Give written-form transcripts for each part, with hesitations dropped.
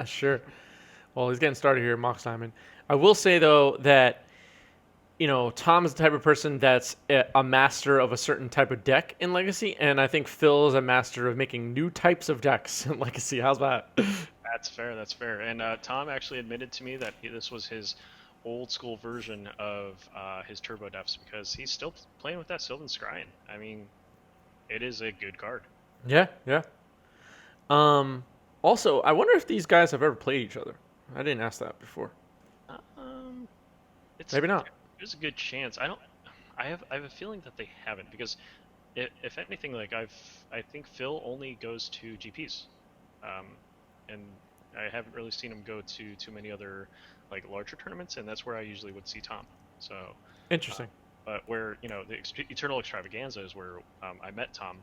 Sure. Well, he's getting started here, Mox Diamond. I will say though that Tom is the type of person that's a master of a certain type of deck in Legacy, and I think Phil is a master of making new types of decks in Legacy. How's that? That's fair. That's fair. And Tom actually admitted to me that this was his old school version of his Turbo Defs because he's still playing with that Sylvan Scryen. I mean, it is a good card. Yeah, yeah. Um. Also, I wonder if these guys have ever played each other. I didn't ask that before. Um, it's Maybe not. there's a good chance. I don't. I have a feeling that they haven't because if anything, like I think Phil only goes to GPs, um, and I haven't really seen him go to too many other like larger tournaments, and that's where I usually would see Tom. So, uh, Interesting. but where the Eternal Extravaganza is where I met Tom,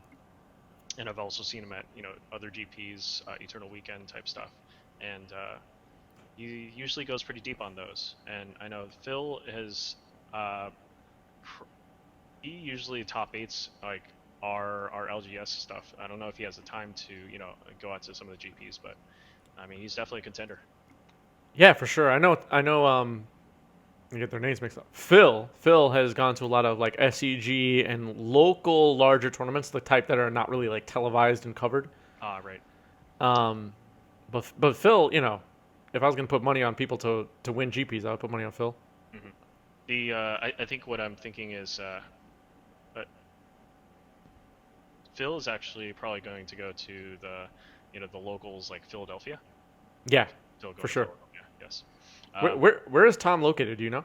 and I've also seen him at other GPs, Eternal Weekend type stuff, and he usually goes pretty deep on those. And I know Phil has uh, he usually top eights like our LGS stuff. I don't know if he has the time to go out to some of the GPs, but I mean he's definitely a contender. Yeah, for sure. I know. I know. I get their names mixed up. Phil has gone to a lot of like SEG and local larger tournaments, the type that are not really like televised and covered. Ah, right. Um, but Phil, if I was gonna put money on people to win GPs, I would put money on Phil. hmm The I think what I'm thinking is uh, Phil is actually probably going to go to the locals like Philadelphia. Yeah, Phil go for to sure. Philadelphia. Yes. Where Um, where where is Tom located? Do you know?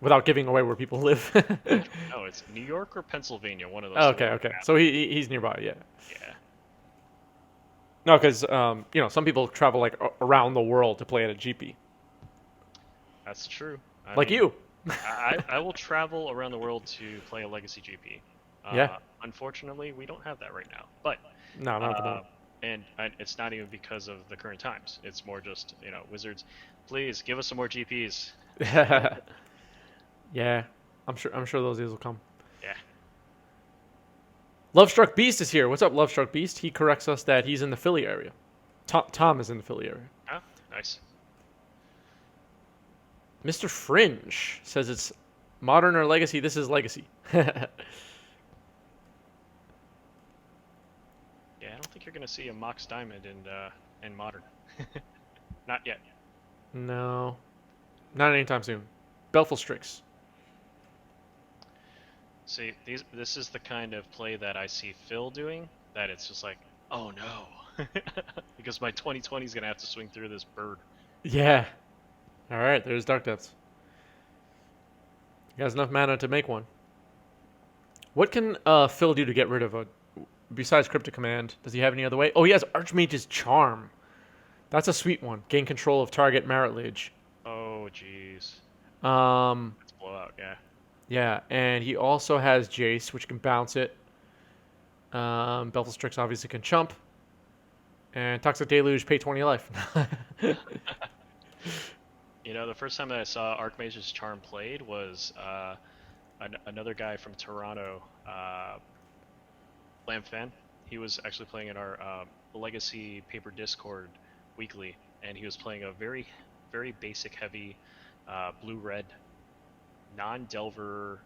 Without giving away where people live. I don't know. It's New York or Pennsylvania. One of those. Okay, Look at the okay. map. So he's nearby. Yeah. Yeah, No, because some people travel like around the world to play at a GP, that's true. I like mean, you. I will travel around the world to play a Legacy GP. Yeah. Unfortunately, we don't have that right now. But No, not at the uh, moment. and it's not even because of the current times. It's more just Wizards, please give us some more GPs. Yeah, I'm sure those days will come. Yeah. Lovestruck Beast is here. What's up, Lovestruck Beast? He corrects us that he's in the Philly area. Tom is in the Philly area. Ah, nice. Mr. Fringe says it's modern or legacy. This is legacy. Yeah, I don't think you're gonna see a Mox Diamond in Modern. Not yet. No, not anytime soon. Belful Strix. See, this is the kind of play that I see Phil doing. That it's just like, oh no, because my 2020 is gonna have to swing through this bird. Yeah. All right, there's Dark Depths. He has enough mana to make one. What can Phil do to get rid of a besides Cryptic Command? Does he have any other way? Oh, he has Archmage's Charm. That's a sweet one. Gain control of target Marit Lage. Oh jeez, Um, it's blowout. Yeah. yeah, and he also has Jace, which can bounce it. Belfast Strix obviously can chump. And Toxic Deluge, pay 20 life. The first time that I saw Archmage's Charm played was another guy from Toronto, Lamb Fan. He was actually playing in our Legacy Paper Discord weekly, and he was playing a very, very basic, heavy blue-red non-Delver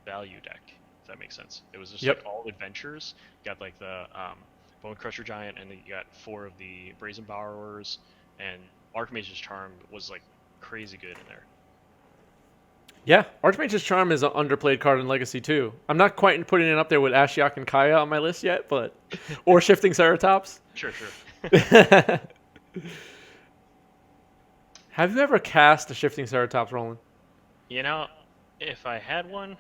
value deck. If that makes sense. It was just like Yep. all adventures. You got like the Bone Crusher Giant, and then you got four of the Brazen Borrowers, and Archmage's Charm was like crazy good in there. Yeah, Archmage's Charm is an underplayed card in Legacy too. I'm not quite putting it up there with Ashiok and Kaya on my list yet, but or Shifting Ceratops. Sure, sure. Have you ever cast a Shifting Ceratops, Roland? You know, if I had one,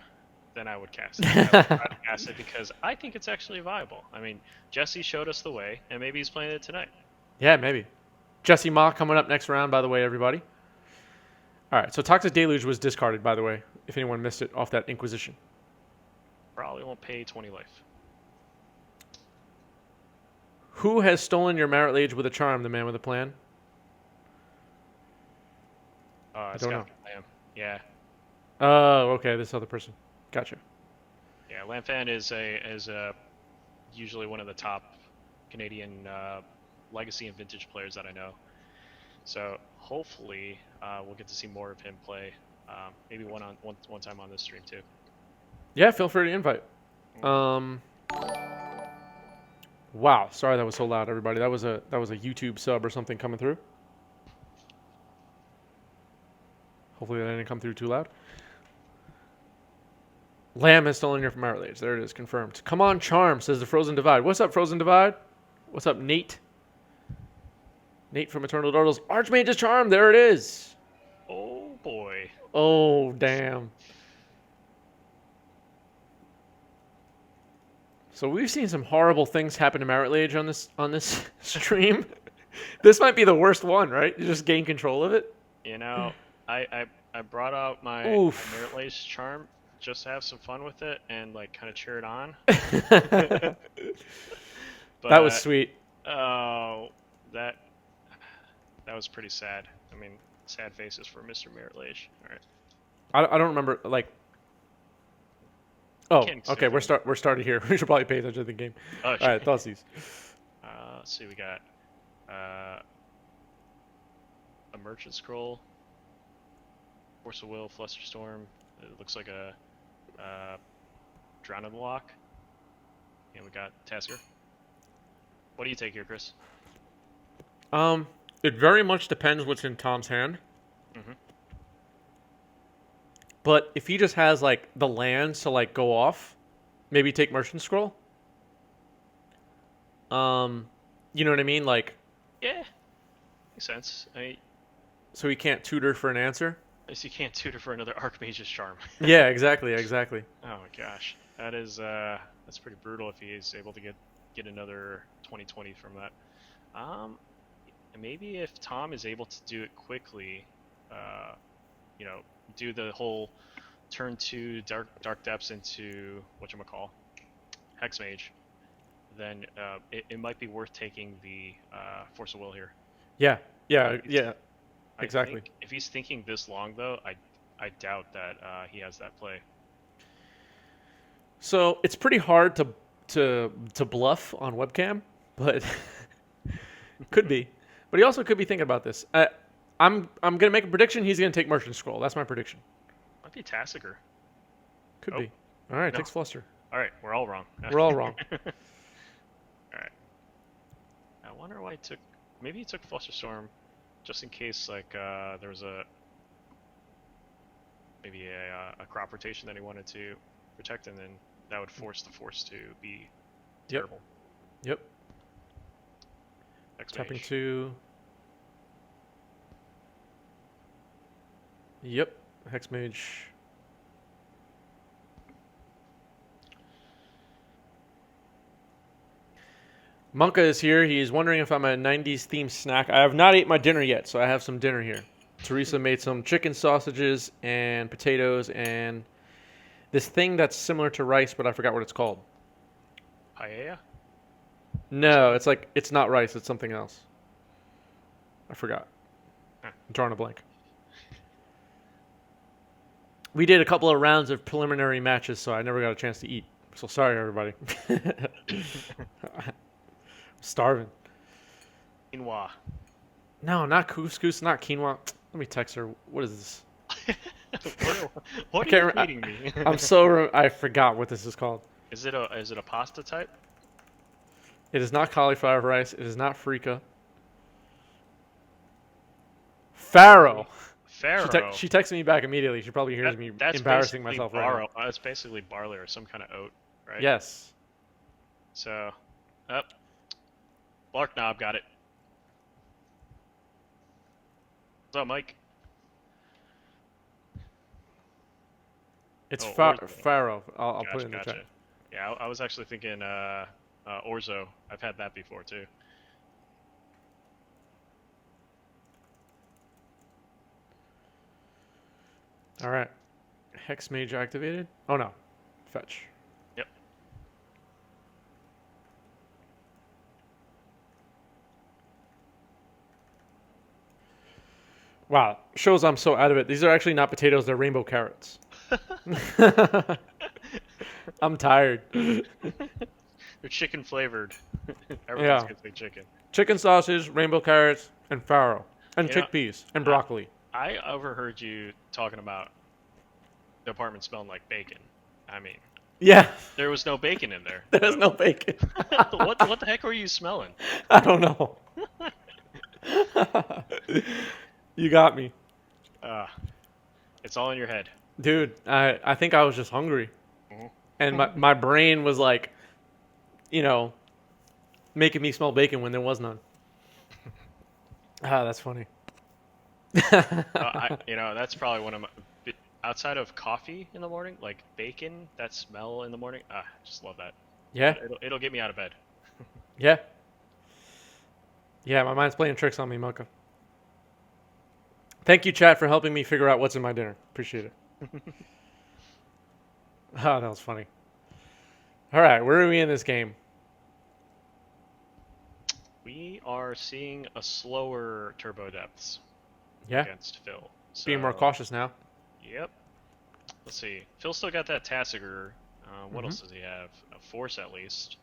then I would cast it. I would try to cast it because I think it's actually viable. I mean, Jesse showed us the way, and maybe he's playing it tonight. Yeah, maybe. Jesse Ma coming up next round, by the way, everybody. All right, so Toxic Deluge was discarded, by the way, if anyone missed it off that Inquisition. Probably won't pay 20 life. Who has stolen your Marit Lage with a charm? The man with a plan. I It's don't got know. Lamb. Yeah, Oh, okay, this other person. Gotcha. yeah. Lamb Fan is a usually one of the top Canadian legacy and vintage players that I know. So hopefully we'll get to see more of him play. Maybe one time on this stream too. Yeah, feel free to invite. Wow, sorry that was so loud, everybody. That was a YouTube sub or something coming through. Hopefully that didn't come through too loud. Lamb is still in here from Merit Age. There it is, confirmed. Come on, Charm, says the Frozen Divide. What's up, Frozen Divide? What's up, Nate? Nate from Eternal Turtles. Archmage's Charm, there it is. Oh boy. Oh, damn. So we've seen some horrible things happen to Merit Age on this stream. This might be the worst one, right? You just gain control of it. You know, I brought out my Merit Lace Charm just to have some fun with it and like kind of cheer it on. That was sweet. Oh, that was pretty sad. I mean, sad faces for Mr. Merit Lace. All right. I don't remember like. Oh, okay. We're started here. We should probably pay attention to the game. Oh, all right, Thoughtseize. Let's see. We got a Merchant Scroll, Force of Will, Flusterstorm. It looks like a Drown in the Lock. And we got Tasker. What do you take here, Chris? It very much depends what's in Tom's hand. Mm-hmm. But if he just has like the lands to like go off, maybe take Merchant Scroll. You know what I mean? Like, yeah, makes sense. So he can't tutor for an answer. So you can't tutor for another Archmage's Charm. Yeah, exactly. Oh my gosh, that's pretty brutal if he is able to get another 2020 from that. Maybe if Tom is able to do it quickly, do the whole turn 2 Dark Depths into whatchamacall, Hexmage, then it might be worth taking the Force of Will here. Yeah, exactly. If he's thinking this long, though, I doubt that he has that play. So it's pretty hard to bluff on webcam, but could be. But he also could be thinking about this. I'm gonna make a prediction. He's gonna take Merchant Scroll. That's my prediction. Might be Tassiger. Could be. All right, takes Fluster. All right, we're all wrong. We're all wrong. All right. I wonder why he took. Maybe he took Flusterstorm, just in case like there was maybe a crop rotation that he wanted to protect, and then that would force the force to be terrible. Yep. Tapping 2. Yep. Hexmage. Monka is here. He's wondering if I'm a 90s themed snack. I have not ate my dinner yet, so I have some dinner here. Teresa made some chicken sausages and potatoes and this thing that's similar to rice, but I forgot what it's called. Paella? No, it's not rice. It's something else. I forgot. I'm drawing a blank. We did a couple of rounds of preliminary matches, so I never got a chance to eat. So sorry, everybody. I'm starving. Quinoa. No, not couscous, not quinoa. Let me text her. What is this? What are you feeding me? I forgot what this is called. Is it a pasta type? It is not cauliflower rice. It is not freekeh. Farro. She texted me back immediately. She probably hears me embarrassing myself right now. That's basically barley or some kind of oat, right? Yes. So, Lark Knob got it. What's up, Mike? It's Farro. I'll put it in the chat. Yeah, I was actually thinking Orzo. I've had that before, too. All right. Hexmage activated. Oh, no. Fetch. Yep. Wow. Shows I'm so out of it. These are actually not potatoes. They're rainbow carrots. I'm tired. They're chicken flavored. Everyone's gonna say chicken. chicken sausage, rainbow carrots, and farro, and You know, chickpeas, and broccoli. I overheard you talking about the apartment smelling like bacon. I mean, Yeah, there was no bacon in there. there's no bacon. What the heck were you smelling? I don't know. You got me. Uh, it's all in your head. Dude, I think I was just hungry. Mhm. And my brain was like, making me smell bacon when there was none. Ah, that's funny. That's probably one of my. Outside of coffee in the morning, like bacon, that smell in the morning, I just love that. Yeah, It'll get me out of bed. yeah. Yeah, my mind's playing tricks on me, Mocha. Thank you, chat, for helping me figure out what's in my dinner. Appreciate it. Oh, that was funny. All right, where are we in this game? We are seeing a slower turbo depths Yeah, against Phil. being more So, cautious now. Yep. Let's see. Phil still got that Tassiger. What Mhm. else does he have? A Force at least.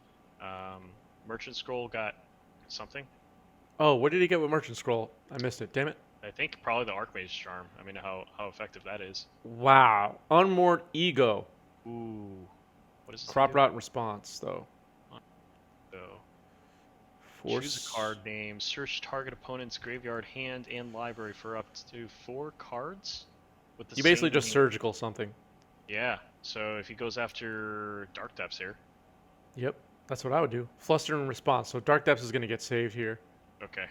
Merchant Scroll got something. Oh, what did he get with Merchant Scroll? I missed it. Damn it. I think probably the Archmage Charm. I mean, how effective that is. Wow. Unmoored Ego. Ooh. What is this? Crop Rot Response, though. So, Force. choose a card name. Search target opponent's graveyard, hand, and library for up to 4 cards. With the You basically same just name. surgical something. Yeah. So if he goes after Dark Depths here. Yep. That's what I would do. Fluster and Response. So Dark Depths is going to get saved here. Okay.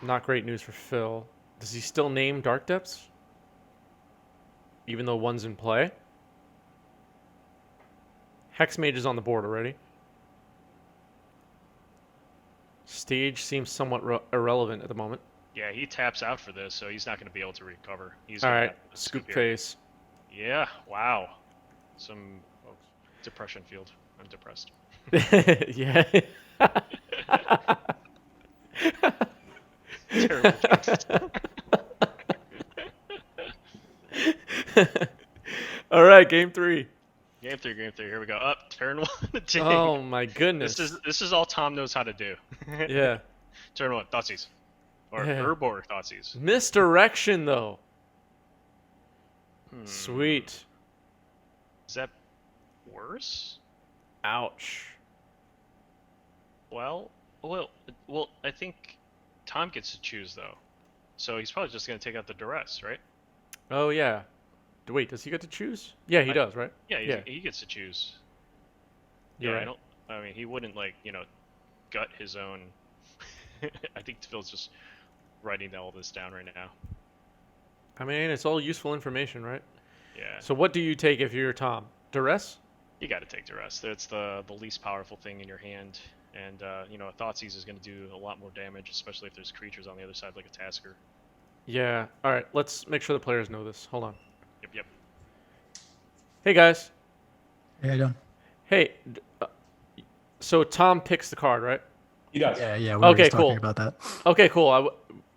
Not great news for Phil. Does he still name Dark Depths? Even though one's in play? Hexmage is on the board already. Stage seems somewhat irrelevant at the moment. Yeah, he taps out for this, so he's not going to be able to recover. He's All gonna right. have to Scoop here. face. Yeah, wow. Some depression field. I'm depressed. Yeah. Terrible jokes. All right, game 3. Game three. Here we go. Up, turn 1. Dig. Oh my goodness. This is all Tom knows how to do. Yeah. Turn 1, Thoughtseize. Or Yeah. Herbor Thoughtseize. Misdirection though. Sweet. Is that worse? Ouch. Well, I think Tom gets to choose though. So he's probably just going to take out the duress, right? Oh yeah. Wait, does he get to choose? Yeah, he does, right? Yeah, he gets to choose. You're Yeah, right. I mean, he wouldn't gut his own. I think Phil's just writing all this down right now. I mean, it's all useful information, right? Yeah. So what do you take if you're Tom? Duress? You got to take duress. It's the least powerful thing in your hand, and a Thoughtseize is going to do a lot more damage, especially if there's creatures on the other side like a Tasker. Yeah. All right, let's make sure the players know this. Hold on. Yep. Hey guys. Hey, how you doing? Hey, so Tom picks the card, right? He does. Yeah, we were Okay, just talking cool. about that. Okay, cool.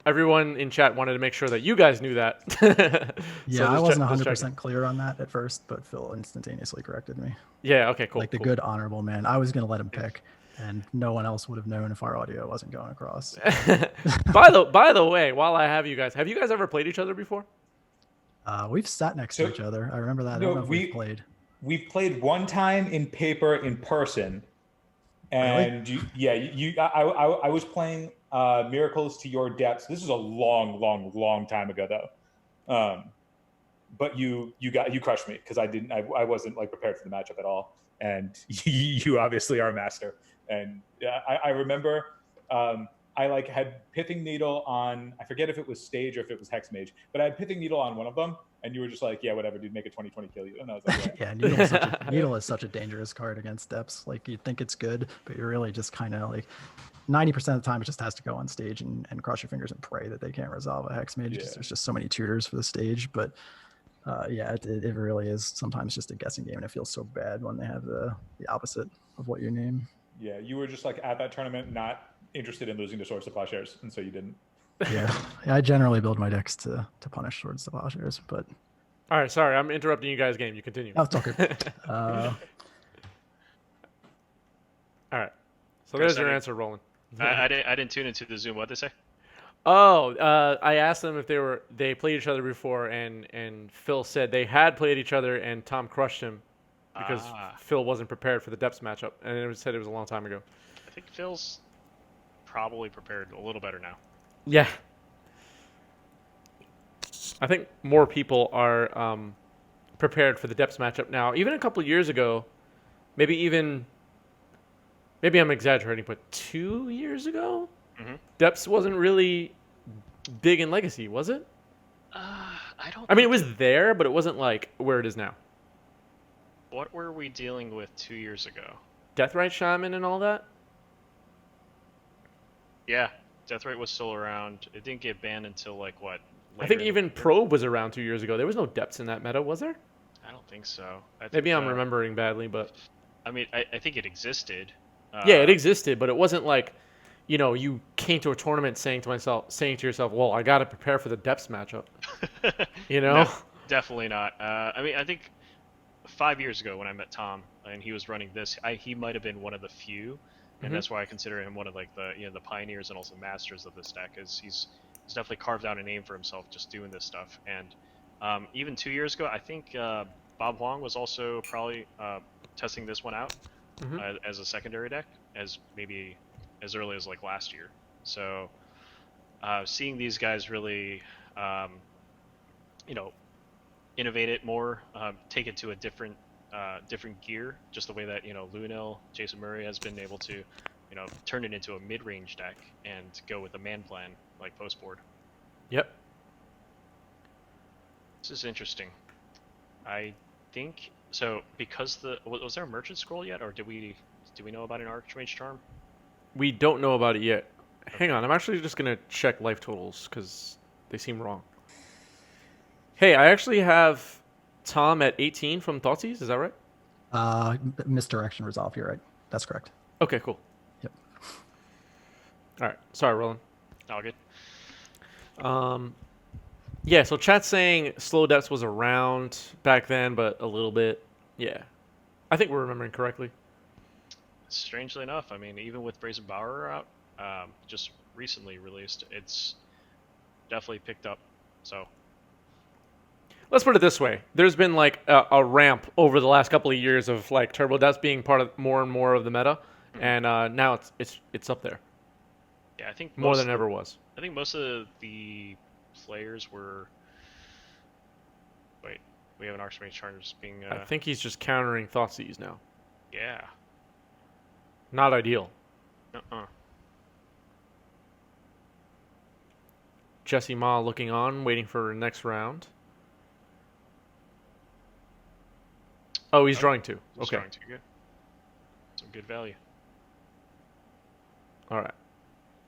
Everyone in chat wanted to make sure that you guys knew that. Yeah, I wasn't 100% clear on that at first, but Phil instantaneously corrected me. Yeah, okay, cool. Like the cool. good honorable man. I was going to let him pick, and no one else would have known if our audio wasn't going across. By the way, while I have you guys ever played each other before? We've sat next to each other. I remember that. I don't know if we've played. We've played one time in paper in person. And really? I was playing Miracles to Your Depths. This is a long time ago though. But you crushed me because I wasn't like prepared for the matchup at all. And you obviously are a master. And I remember I like had Pithing Needle on, I forget if it was Stage or if it was Hexmage, but I had Pithing Needle on one of them, and you were just like, yeah, whatever, dude, make a 20/20 kill you. And I was like, yeah, Needle is such a dangerous card against Depths. Like, you'd think it's good, but you're really just kind of like 90% of the time it just has to go on stage and cross your fingers and pray that they can't resolve a Hexmage. Yeah. There's just so many tutors for the stage, but it really is sometimes just a guessing game, and it feels so bad when they have the opposite of what you name. Yeah, you were just like at that tournament not interested in losing to Swords to Plowshares, and so you didn't. Yeah, I generally build my decks to punish Swords to Plowshares, but All right, sorry, I'm interrupting you guys' game. You continue. no, it's all good. All right. So Chris, there's your answer, Roland. I didn't tune into the Zoom. What'd they say? Oh, I asked them if they played each other before, and Phil said they had played each other, and Tom crushed him because Ah, Phil wasn't prepared for the depths matchup, and said it was a long time ago. I think Phil's probably prepared a little better now. Yeah, I think more people are prepared for the depths matchup now. Even a couple years ago, maybe I'm exaggerating, but 2 years ago, Mm-hmm. depths wasn't really big in Legacy, was it? I don't. I mean, it think was there, but it wasn't like where it is now. What were we dealing with 2 years ago? Deathrite Shaman and all that. Yeah, Deathrite was still around. It didn't get banned until like what? I think later in the even year? Probe was around 2 years ago. There was no depths in that meta, was there? I don't think so. I think, Maybe I'm remembering badly, but I mean, I think it existed. yeah, it existed, but it wasn't like, you came to a tournament saying to yourself, "Well, I got to prepare for the depths matchup." No, definitely not. I mean, I think 5 years ago when I met Tom and he was running this, he might have been one of the few, and Mhm. that's why I consider him one of like the pioneers and also masters of this deck. Is he's definitely carved out a name for himself just doing this stuff. And even 2 years ago, I think Bob Huang was also probably testing this one out Mhm. as a secondary deck, as maybe as early as like last year. So seeing these guys really, you know, innovate it more, take it to a different gear, just the way that Lunel, Jason Murray has been able to, turn it into a mid-range deck and go with a man plan like post board. Yep. This is interesting. I think so because was there a merchant scroll yet, or do we know about an Archmage charm? We don't know about it yet. Hang on, I'm actually just gonna check life totals because they seem wrong. Hey, I actually have Tom at 18 from Thoughtseize. Is that right? Misdirection resolve. You're right. That's correct. Okay, cool. Yep. All right. Sorry, Roland. All good. Yeah, so chat's saying slow depths was around back then, but a little bit. Yeah. I think we're remembering correctly. Strangely enough, I mean, even with Brazen Bower out, just recently released, it's definitely picked up. So Let's put it this way. There's been like a ramp over the last couple of years of like turbo depths being part of more and more of the meta, and now it's up there yeah, I think more than it ever was. I think most of the players were. Wait, we have an Archmage charm just being. I think he's just countering Thoughtseize now. Yeah. Not ideal. Jesse Ma looking on, waiting for next round. Oh, he's drawing two. He's Okay. drawing two, good. Some good value. All right.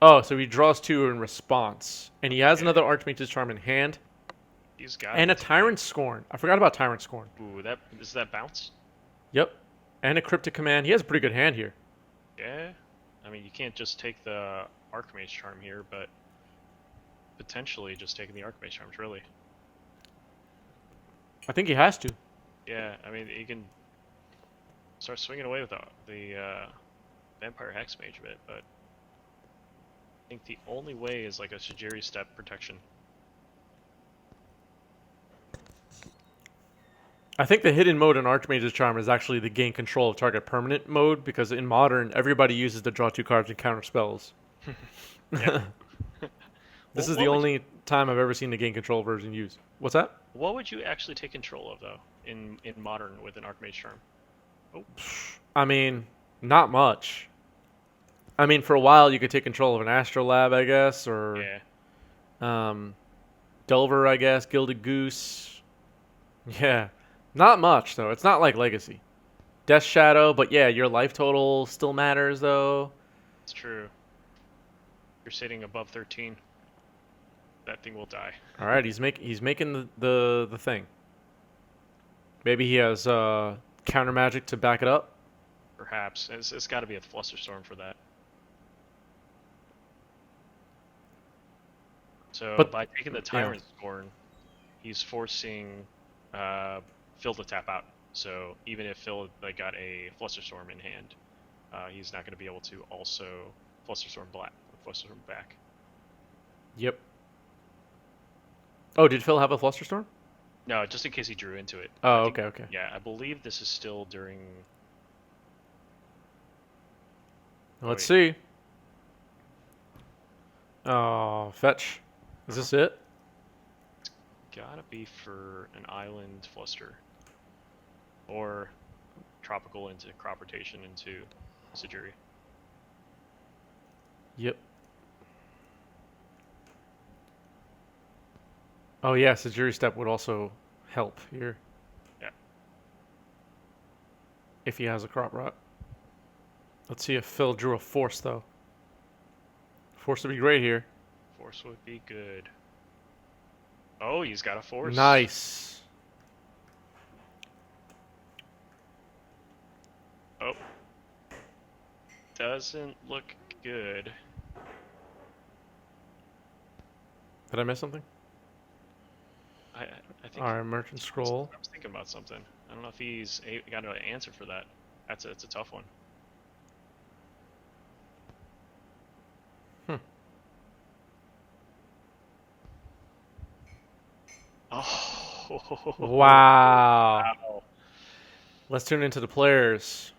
Oh, so he draws two in response, and he has another Archmage's Charm in hand, He's got and a it. Tyrant Scorn. I forgot about Tyrant Scorn. Ooh, is that bounce? Yep. And a Cryptic Command. He has a pretty good hand here. Yeah. I mean, you can't just take the Archmage charm here, but potentially just taking the Archmage charms, really. I think he has to. Yeah, I mean, you can start swinging away with the Vampire Hexmage a bit, but I think the only way is like a Shigiri step protection. I think the hidden mode in Archmage's Charm is actually the gain control of target permanent mode, because in Modern, everybody uses to draw two cards and counter spells. This is the only time I've ever seen the gain control version used. What's that? What would you actually take control of, though, in Modern with an Archmage charm? Oh. I mean, not much. I mean, for a while you could take control of an Astrolab, I guess, or Delver, I guess, Gilded Goose. Yeah, not much though. It's not like Legacy. Death Shadow, but yeah, your life total still matters though. It's true. You're sitting above 13. That thing will die. All right, he's making the thing. Maybe he has counter magic to back it up. Perhaps it's got to be a Flusterstorm for that. So by taking the Tyrant Scorn, he's forcing Phil to tap out. So even if Phil got a Flusterstorm in hand, he's not going to be able to also Flusterstorm back. Yep. Oh, did Phil have a Flusterstorm? No, just in case he drew into it. Oh, I think- okay. Yeah, I believe this is still during. Let's see. Oh, fetch. Is this it? Gotta be for an island fluster. Or tropical into crop rotation into Sajiri. Yep. Oh yeah, Sajiri step would also help here. Yeah. If he has a crop rot. Let's see if Phil drew a force though. Force would be great here. Force would be good. Oh, he's got a force. Nice. Oh. Doesn't look good. Did I miss something? I think. Alright, merchant scroll. I was thinking about something. I don't know if he's got an answer for that. It's a tough one. Oh. Wow. Wow. Let's tune into the players.